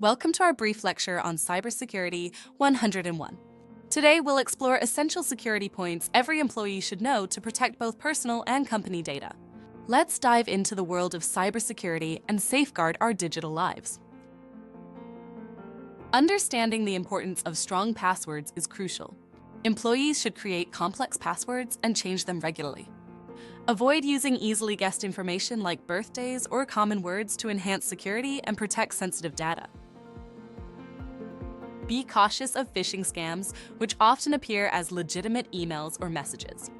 Welcome to our brief lecture on Cybersecurity 101. Today, we'll explore essential security points every employee should know to protect both personal and company data. Let's dive into the world of cybersecurity and safeguard our digital lives. Understanding the importance of strong passwords is crucial. Employees should create complex passwords and change them regularly. Avoid using easily guessed information like birthdays or common words to enhance security and protect sensitive data. Be cautious of phishing scams, which often appear as legitimate emails or messages.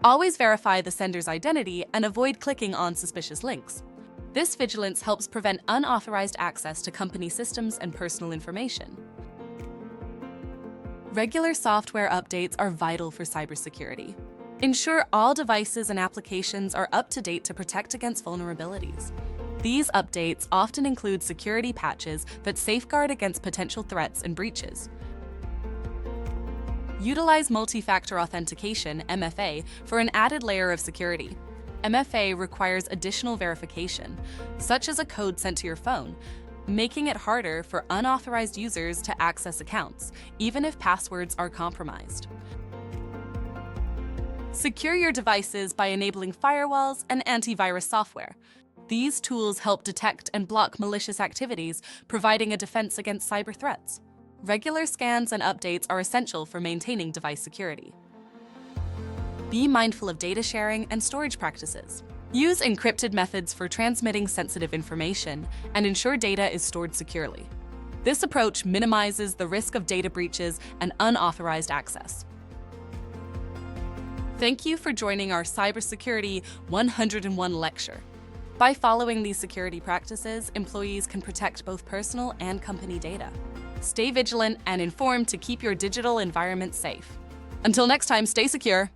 Always verify the sender's identity and avoid clicking on suspicious links. This vigilance helps prevent unauthorized access to company systems and personal information. Regular software updates are vital for cybersecurity. Ensure all devices and applications are up to date to protect against vulnerabilities. These updates often include security patches that safeguard against potential threats and breaches. Utilize multi-factor authentication, MFA, for an added layer of security. MFA requires additional verification, such as a code sent to your phone, making it harder for unauthorized users to access accounts, even if passwords are compromised. Secure your devices by enabling firewalls and antivirus software. These tools help detect and block malicious activities, providing a defense against cyber threats. Regular scans and updates are essential for maintaining device security. Be mindful of data sharing and storage practices. Use encrypted methods for transmitting sensitive information and ensure data is stored securely. This approach minimizes the risk of data breaches and unauthorized access. Thank you for joining our Cybersecurity 101 lecture. By following these security practices, employees can protect both personal and company data. Stay vigilant and informed to keep your digital environment safe. Until next time, stay secure.